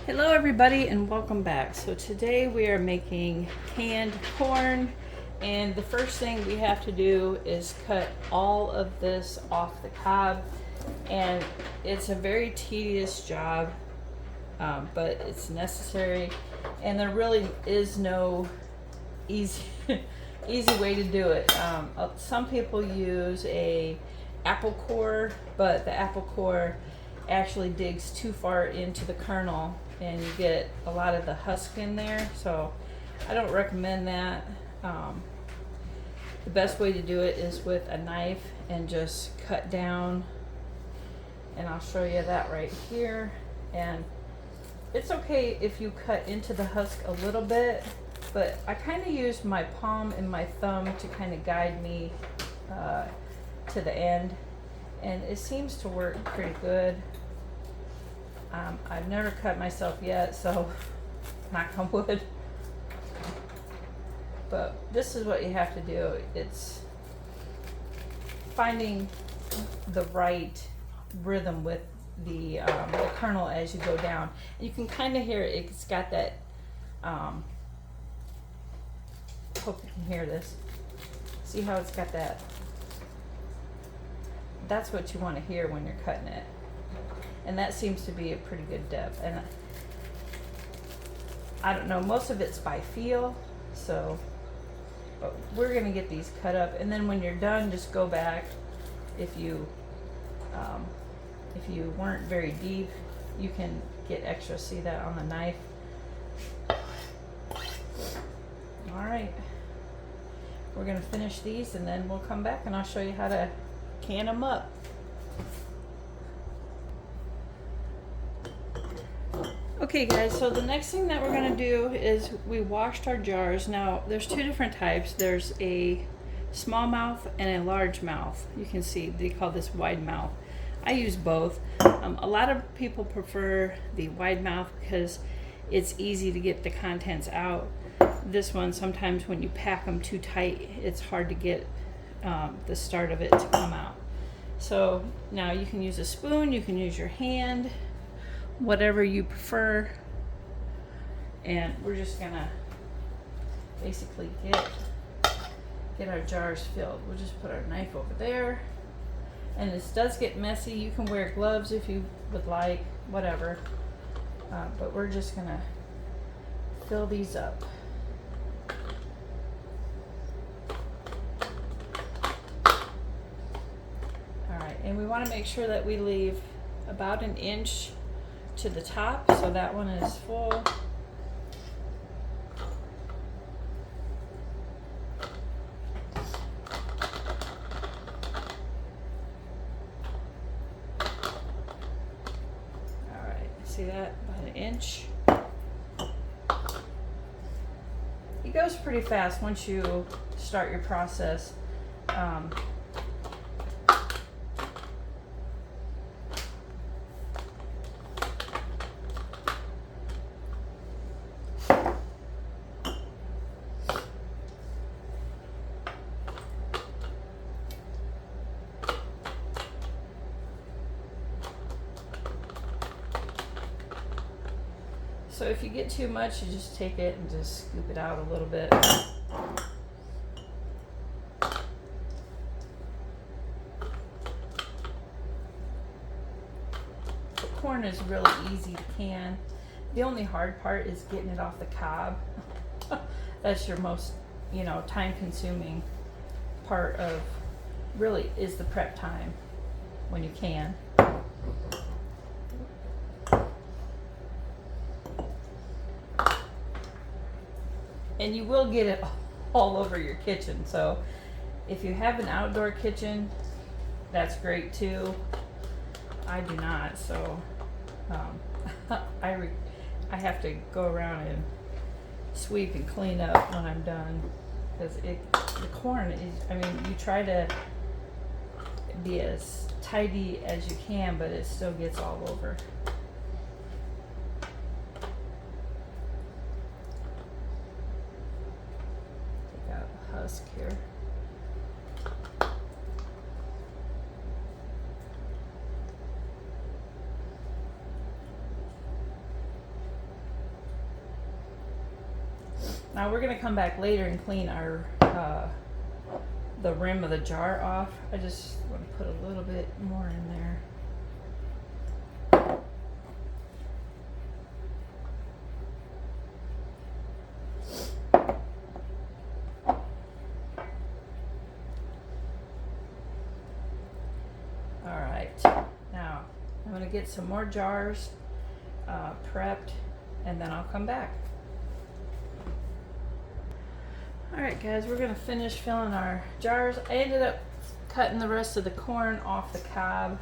Hello everybody and welcome back. So today we are making canned corn, and the first thing we have to do is cut all of this off the cob, and it's a very tedious job, but it's necessary, and there really is no easy easy way to do it. Some people use a apple core, but the apple core actually digs too far into the kernel and you get a lot of the husk in there, so I don't recommend that. The best way to do it is with a knife and just cut down, and I'll show you that right here. And it's okay if you cut into the husk a little bit, but I kind of use my palm and my thumb to kind of guide me to the end, and it seems to work pretty good. I've never cut myself yet, so knock on wood. But this is what you have to do. It's finding the right rhythm with the kernel as you go down. You can kind of hear it. It's got that. Hope you can hear this. See how it's got that? That's what you want to hear when you're cutting it. And that seems to be a pretty good depth. And I don't know, most of it's by feel, so but we're gonna get these cut up, and then when you're done, just go back. If you weren't very deep, you can get extra. See that on the knife? All right, we're gonna finish these, and then we'll come back and I'll show you how to can them up. Okay guys, so the next thing that we're going to do is we washed our jars. Now there's two different types. There's a small mouth and a large mouth. You can see they call this wide mouth. I use both. A lot of people prefer the wide mouth because it's easy to get the contents out. This one, sometimes when you pack them too tight, it's hard to get the start of it to come out. So now you can use a spoon, you can use your hand, whatever you prefer, and we're just gonna basically get our jars filled. We'll just put our knife over there, and this does get messy. You can wear gloves if you would like, whatever, but we're just gonna fill these up. All right, and we want to make sure that we leave about an inch to the top, so that one is full. Alright, see that? About an inch. It goes pretty fast once you start your process. So if you get too much, you just take it and just scoop it out a little bit. The corn is really easy to can. The only hard part is getting it off the cob. That's your most, time-consuming part of, really, is the prep time when you can. And you will get it all over your kitchen. So if you have an outdoor kitchen, that's great too. I do not, so I have to go around and sweep and clean up when I'm done, because the corn is, you try to be as tidy as you can, but it still gets all over. Husk here. Now we're gonna come back later and clean our the rim of the jar off. I just want to put a little bit more in there. Now I'm going to get some more jars prepped, and then I'll come back. Alright guys, we're going to finish filling our jars. I ended up cutting the rest of the corn off the cob.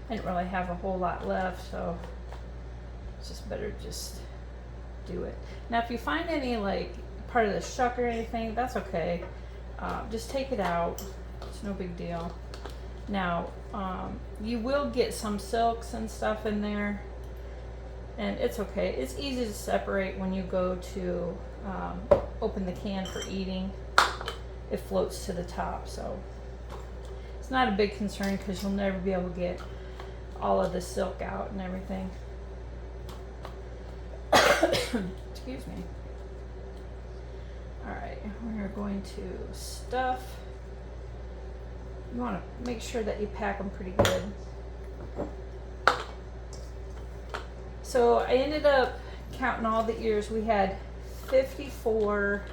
I didn't really have a whole lot left, so it's just better just do it. Now if you find any like part of the shuck or anything, that's okay. Just take it out. It's no big deal. Now, you will get some silks and stuff in there, and it's okay. It's easy to separate when you go to open the can for eating. It floats to the top, so it's not a big concern because you'll never be able to get all of the silk out and everything. Excuse me. Alright, we're going to stuff. You want to make sure that you pack them pretty good. So I ended up counting all the ears. We had 54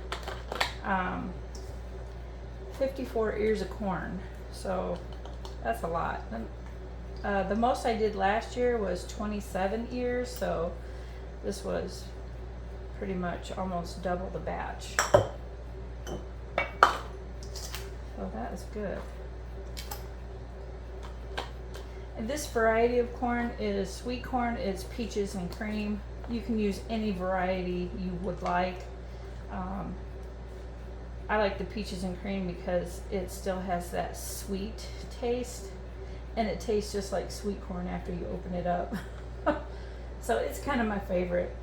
ears of corn. So that's a lot. The most I did last year was 27 ears. So this was pretty much almost double the batch. So that is good. And this variety of corn is sweet corn. It's peaches and cream. You can use any variety you would like. I like the peaches and cream because it still has that sweet taste, and it tastes just like sweet corn after you open it up. So it's kind of my favorite.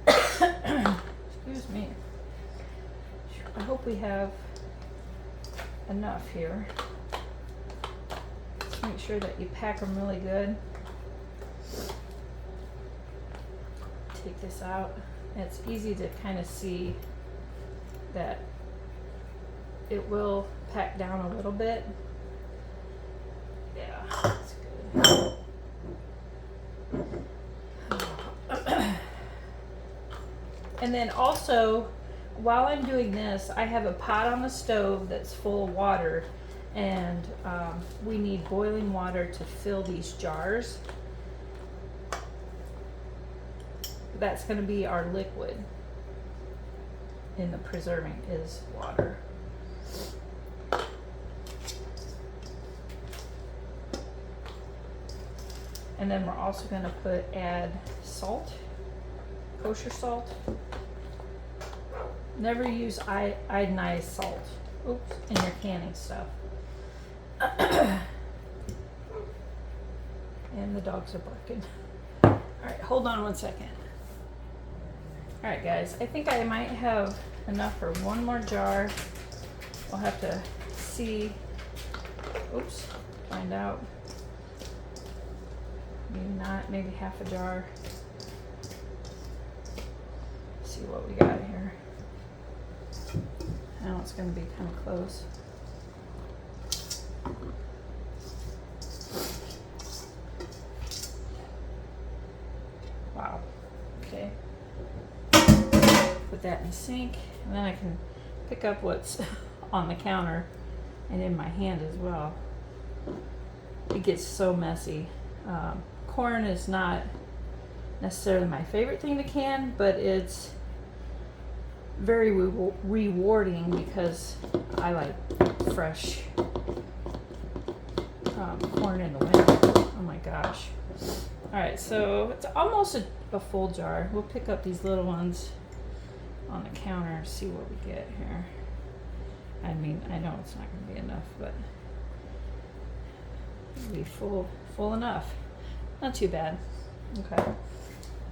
Excuse me. I hope we have enough here. Just make sure that you pack them really good. Take this out. It's easy to kind of see that it will pack down a little bit. Yeah, that's good. And then also, while I'm doing this, I have a pot on the stove that's full of water, and we need boiling water to fill these jars. That's going to be our liquid in the preserving is water. And then we're also going to add salt, kosher salt. Never use iodinized salt. Oops, in your canning stuff. And the dogs are barking. All right, hold on one second. All right, guys, I think I might have enough for one more jar. We'll have to see. Oops, find out. Maybe not, maybe half a jar. See what we got here. Now it's going to be kind of close. Wow. Okay. Put that in the sink, and then I can pick up what's on the counter and in my hand as well. It gets so messy. Corn is not necessarily my favorite thing to can, but it's very rewarding because I like fresh corn in the winter. Oh my gosh. Alright, so it's almost a full jar. We'll pick up these little ones on the counter and see what we get here. I mean, I know it's not going to be enough, but it'll be full enough. Not too bad. Okay.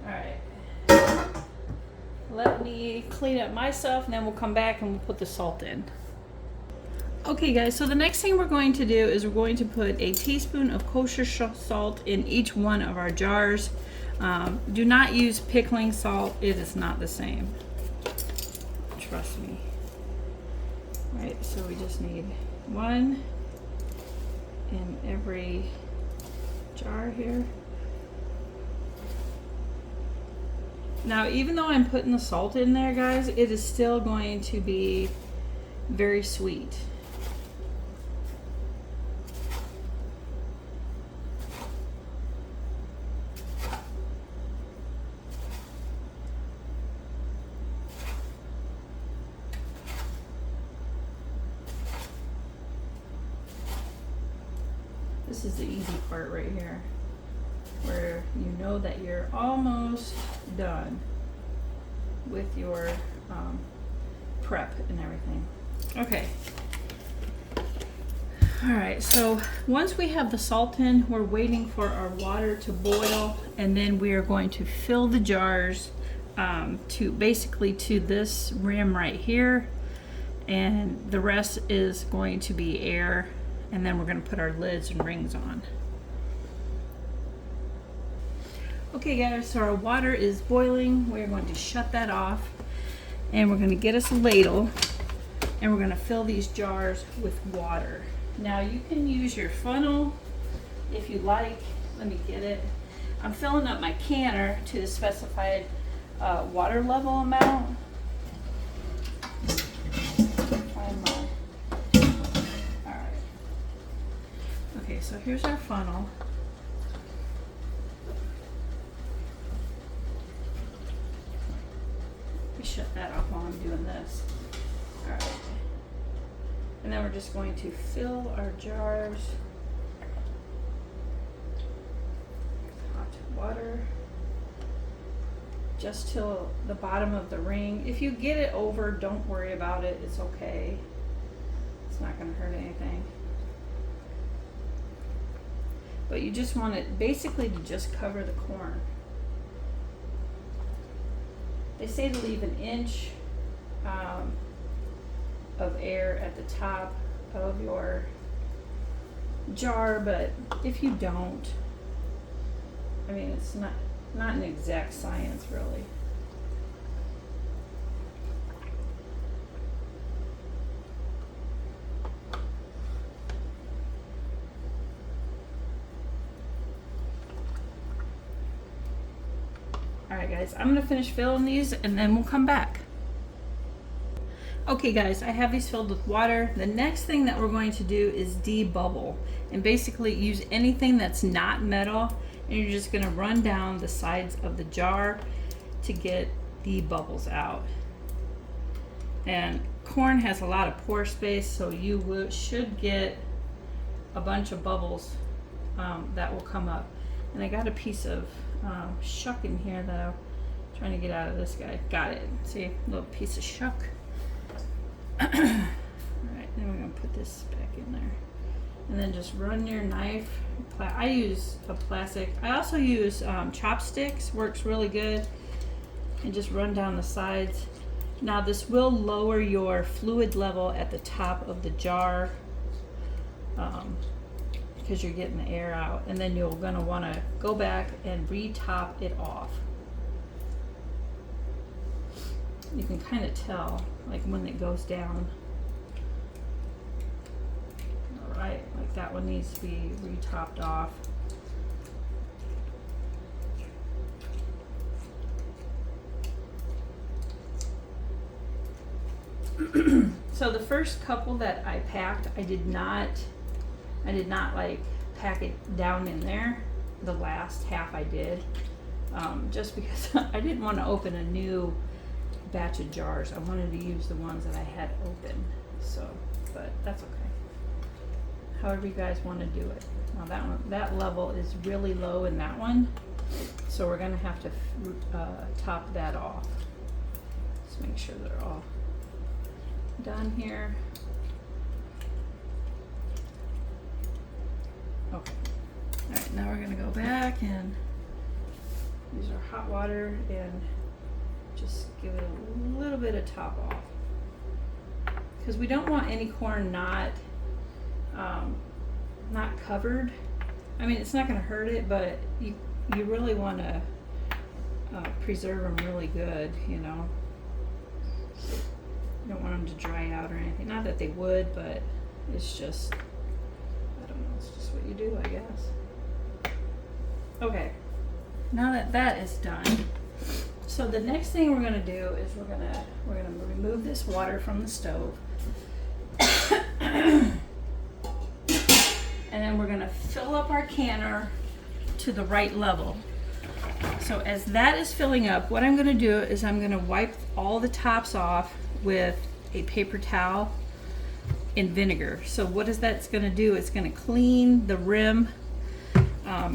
Alright. Let me clean up my stuff, and then we'll come back and we'll put the salt in. Okay guys, so the next thing we're going to do is we're going to put a teaspoon of kosher salt in each one of our jars. Do not use pickling salt. It is not the same. Trust me. All right, so we just need one in every jar here. Now, even though I'm putting the salt in there, guys, it is still going to be very sweet. This is the easy part right here, where you know that you're almost done with your prep and everything. Okay. All right, so once we have the salt in, we're waiting for our water to boil, and then we are going to fill the jars to basically to this rim right here, and the rest is going to be air, and then we're going to put our lids and rings on. Okay guys, so our water is boiling. We're going to shut that off, and we're going to get us a ladle, and we're going to fill these jars with water. Now you can use your funnel if you like. Let me get it. I'm filling up my canner to the specified water level amount. Alright. Okay, so here's our funnel. Shut that off while I'm doing this. All right. And then we're just going to fill our jars. Hot water. Just till the bottom of the ring. If you get it over, don't worry about it. It's okay. It's not going to hurt anything. But you just want it basically to just cover the corn. They say to leave an inch of air at the top of your jar, but if you don't, I mean, it's not an exact science, really. Alright guys, I'm going to finish filling these and then we'll come back. Okay guys, I have these filled with water. The next thing that we're going to do is debubble. And basically use anything that's not metal, and you're just going to run down the sides of the jar to get the bubbles out. And corn has a lot of pore space, so you should get a bunch of bubbles that will come up. And I got a piece of shuck in here that I'm trying to get out of this guy. Got it. See, a little piece of shuck. Alright, then we're going to put this back in there. And then just run your knife. I use a plastic. I also use chopsticks. Works really good. And just run down the sides. Now this will lower your fluid level at the top of the jar. Because you're getting the air out, and then you're going to want to go back and re-top it off. You can kind of tell, like when it goes down. Alright, like that one needs to be re-topped off. So the first couple that I packed, I did not like pack it down in there. The last half I did, just because I didn't want to open a new batch of jars. I wanted to use the ones that I had open. So, but that's okay. However you guys want to do it. Now that level is really low in that one, so we're gonna have to top that off. Just make sure they're all done here. Okay. Alright, now we're gonna go back and use our hot water and just give it a little bit of top off. Because we don't want any corn not covered. I mean, it's not gonna hurt it, but you really want to preserve them really good, you know. You don't want them to dry out or anything. Not that they would, but it's just, I don't know, it's just what you do, I guess. Okay, now that that is done, so the next thing we're gonna do is we're gonna remove this water from the stove. And then we're gonna fill up our canner to the right level. So as that is filling up, what I'm gonna do is I'm gonna wipe all the tops off with a paper towel in vinegar. So what is that's gonna do? It's gonna clean the rim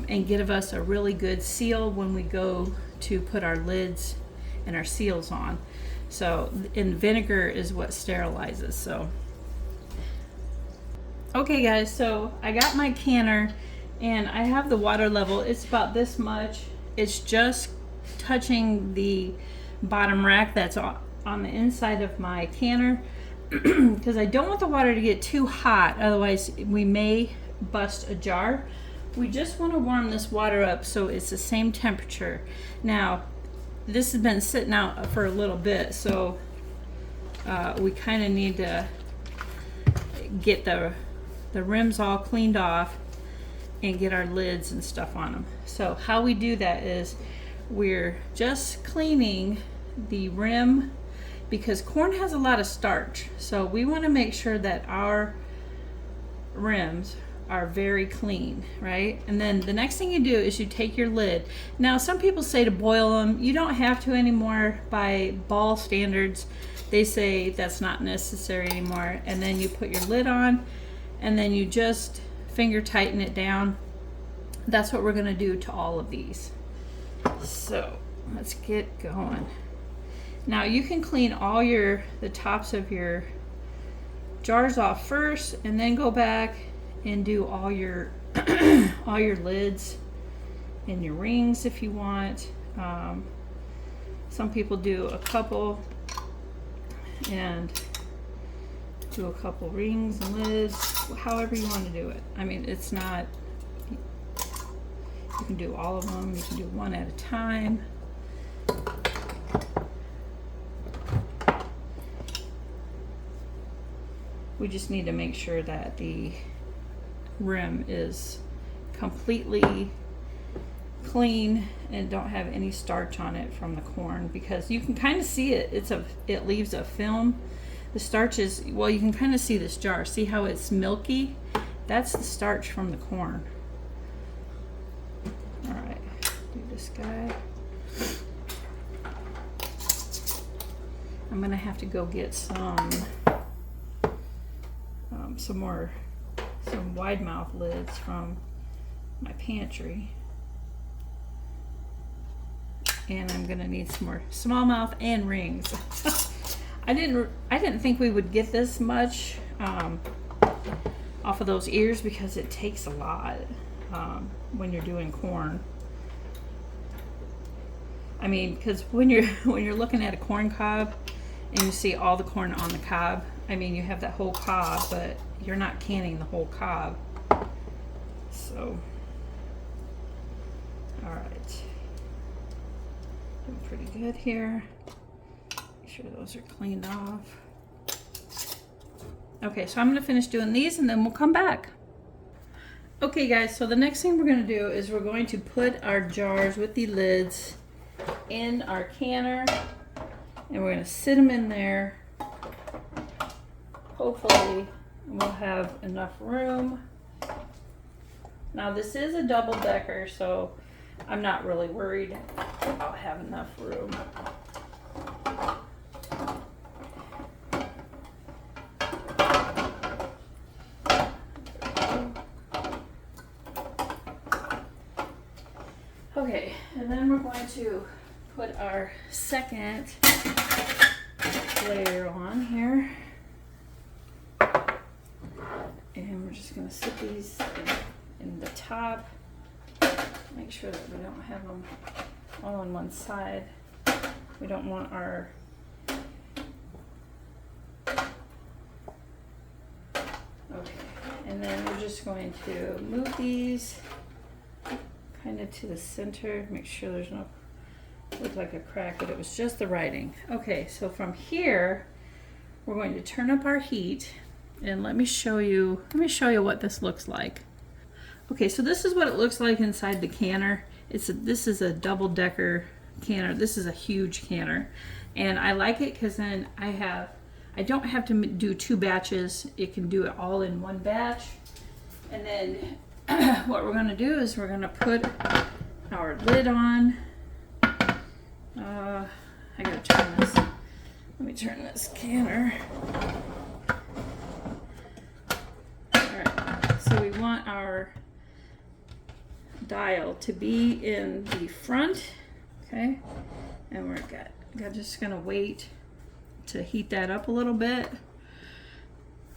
and give us a really good seal when we go to put our lids and our seals on. So, and vinegar is what sterilizes. So, okay guys, so I got my canner and I have the water level. It's about this much. It's just touching the bottom rack that's on the inside of my canner because I don't want the water to get too hot, otherwise we may bust a jar. We just want to warm this water up so it's the same temperature. Now, this has been sitting out for a little bit, so we kind of need to get the rims all cleaned off and get our lids and stuff on them. So how we do that is we're just cleaning the rim because corn has a lot of starch. So we want to make sure that our rims are very clean, right? And then the next thing you do is you take your lid. Now, some people say to boil them. You don't have to anymore by Ball standards. They say that's not necessary anymore. And then you put your lid on and then you just finger tighten it down. That's what we're gonna do to all of these. So let's get going. Now you can clean all the tops of your jars off first and then go back and do all your all your lids and your rings if you want. Some people do a couple and do a couple rings and lids, however you want to do it. I mean, it's not, you can do all of them, you can do one at a time. We just need to make sure that the rim is completely clean and don't have any starch on it from the corn, because you can kind of see it. It leaves a film. The starch is, well, you can kind of see this jar. See how it's milky? That's the starch from the corn. All right, do this guy. I'm gonna have to go get some wide mouth lids from my pantry. And I'm gonna need some more smallmouth and rings. I didn't think we would get this much off of those ears because it takes a lot when you're doing corn. I mean, because when you're looking at a corn cob and you see all the corn on the cob, I mean, you have that whole cob, but you're not canning the whole cob. So, all right, doing pretty good here. Make sure those are cleaned off. Okay, so I'm gonna finish doing these and then we'll come back. Okay guys, so the next thing we're gonna do is we're going to put our jars with the lids in our canner and we're gonna sit them in there. Hopefully we'll have enough room. Now this is a double decker, so I'm not really worried I'll have enough room. Okay, and then we're going to put our second layer on here. And we're just going to sit these in the top. Make sure that we don't have them all on one side. We don't want our okay, and then we're just going to move these kind of to the center, make sure there's no Looked like a crack, but it was just the writing. Okay, so from here, we're going to turn up our heat, and let me show you what this looks like. Okay, so this is what it looks like inside the canner. This is a double-decker canner. This is a huge canner, and I like it because then I don't have to do 2 batches. It can do it all in 1 batch. And then what we're going to do is we're going to put our lid on. I gotta turn this. Let me turn this canner. Alright, so we want our dial to be in the front, okay? And we're just gonna wait to heat that up a little bit.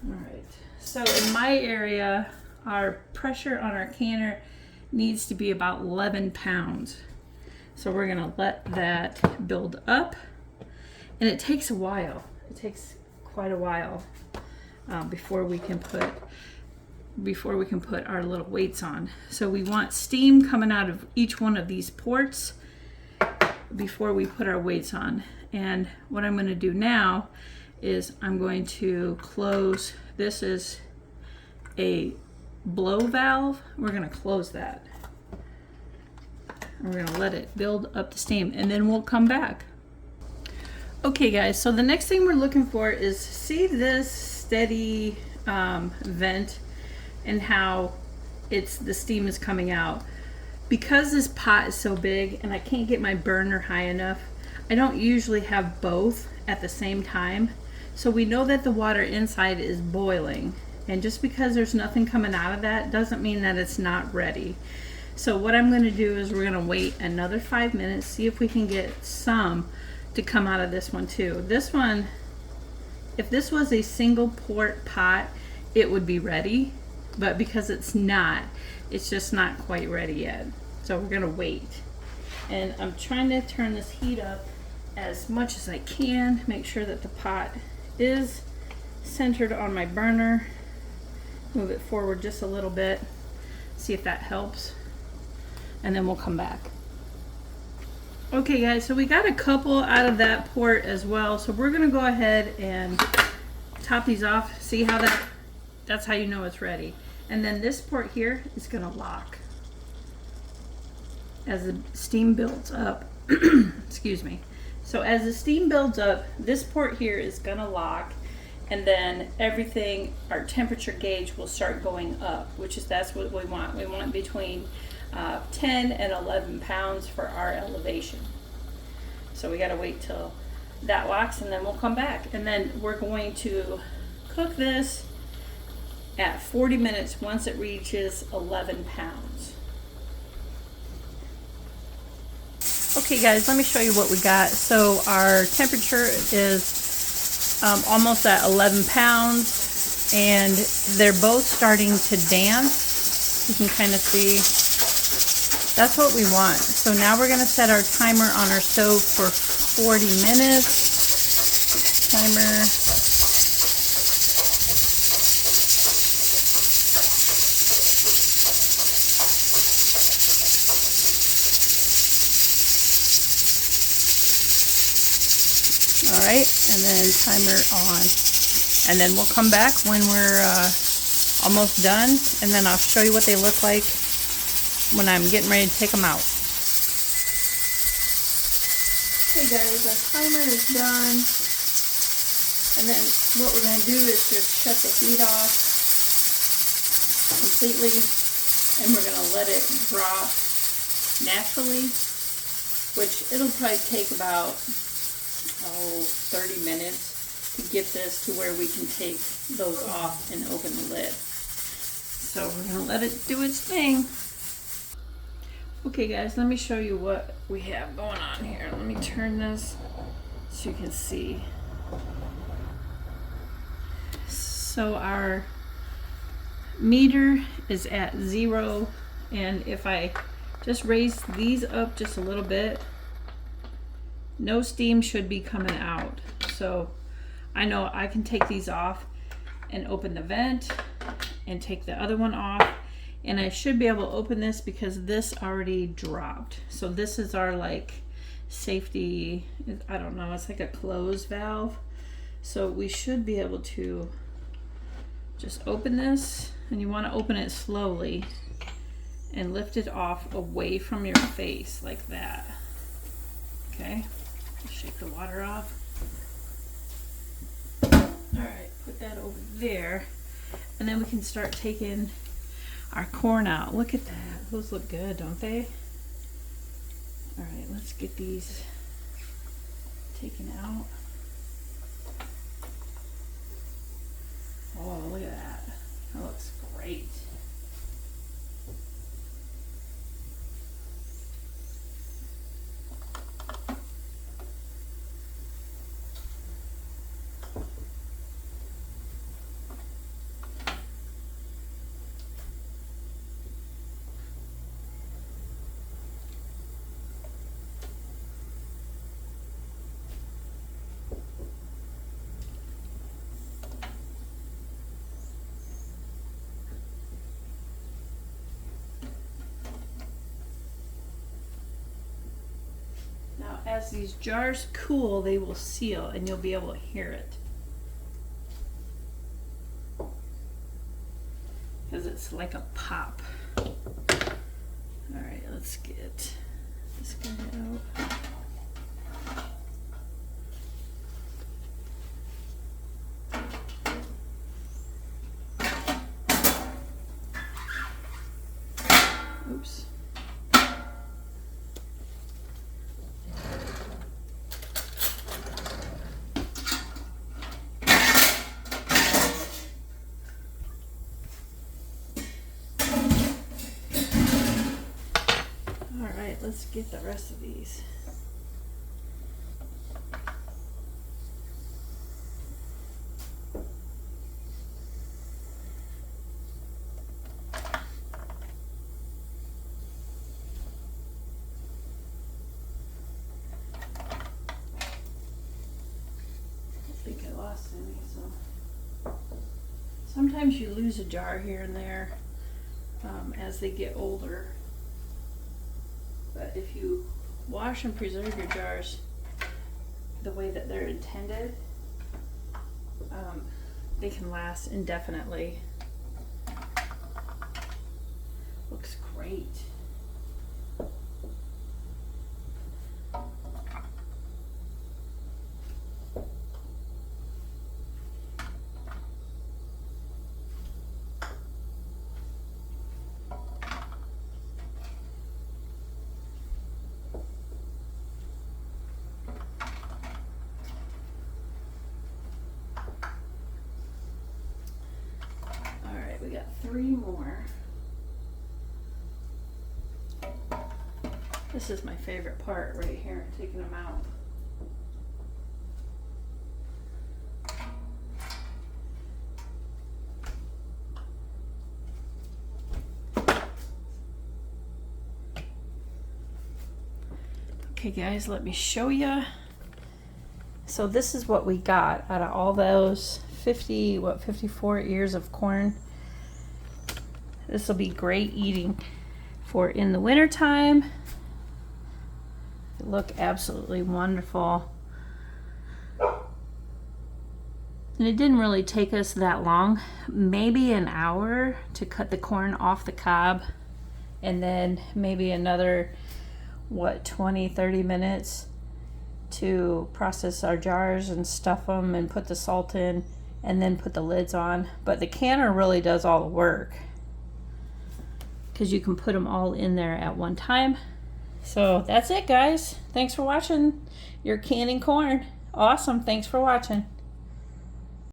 Alright, so in my area, our pressure on our canner needs to be about 11 pounds. So we're gonna let that build up, and it takes a while. It takes quite a while before we can put our little weights on. So we want steam coming out of each one of these ports before we put our weights on. And what I'm going to do now is I'm going to close. This is a blow valve. We're going to close that. We're going to let it build up the steam, and then we'll come back. Okay guys, so the next thing we're looking for is, see this steady vent and how the steam is coming out. Because this pot is so big and I can't get my burner high enough, I don't usually have both at the same time. So we know that the water inside is boiling, and just because there's nothing coming out of that doesn't mean that it's not ready. So what I'm going to do is we're going to wait another 5 minutes, see if we can get some to come out of this one too. This one, if this was a single port pot, it would be ready, but because it's not, it's just not quite ready yet. So we're going to wait. And I'm trying to turn this heat up as much as I can, make sure that the pot is centered on my burner. Move it forward just a little bit, see if that helps, and then we'll come back. Okay guys, so we got a couple out of that port as well, so we're gonna go ahead and top these off. See how that's how you know it's ready. And then this port here is gonna lock as the steam builds up. Excuse me. So as the steam builds up, this port here is gonna lock, and then everything, our temperature gauge will start going up, that's what we want. We want between 10 and 11 pounds for our elevation. So we got to wait till that locks, and then we'll come back, and then we're going to cook this at 40 minutes once it reaches 11 pounds. Okay guys, let me show you what we got. So our temperature is almost at 11 pounds, and they're both starting to dance. You can kind of see. That's what we want. So now we're going to set our timer on our stove for 40 minutes. Timer. All right, and then timer on. And then we'll come back when we're almost done, and then I'll show you what they look like when I'm getting ready to take them out. Okay guys, our timer is done, and then what we're going to do is just shut the heat off completely, and we're going to let it drop naturally, which it'll probably take about 30 minutes to get this to where we can take those off and open the lid. So we're going to let it do its thing. Okay guys, let me show you what we have going on here. Let me turn this so you can see. So our meter is at 0, and if I just raise these up just a little bit, no steam should be coming out. So I know I can take these off and open the vent and take the other one off. And I should be able to open this because this already dropped. So this is our like safety, I don't know, it's like a close valve. So we should be able to just open this, and you want to open it slowly and lift it off away from your face like that. Okay, shake the water off. All right, put that over there, and then we can start taking our corn out. Look at that, those look good, don't they? All right, let's get these taken out. Oh, look at that, that looks great. Now, as these jars cool, they will seal and you'll be able to hear it. Because it's like a pop. All right, let's get this guy out. Oops. Alright, let's get the rest of these. I think I lost any, so sometimes you lose a jar here and there as they get older. But if you wash and preserve your jars the way that they're intended, they can last indefinitely. Looks great. We got 3 more. This is my favorite part right here, taking them out. Okay guys, let me show you. So this is what we got out of all those 54 ears of corn. This will be great eating for in the winter time. They look absolutely wonderful. And it didn't really take us that long, maybe an hour to cut the corn off the cob, and then maybe another, what, 20-30 minutes to process our jars and stuff them and put the salt in and then put the lids on. But the canner really does all the work, because you can put them all in there at one time. So that's it, guys. Thanks for watching your canning corn. Awesome. Thanks for watching.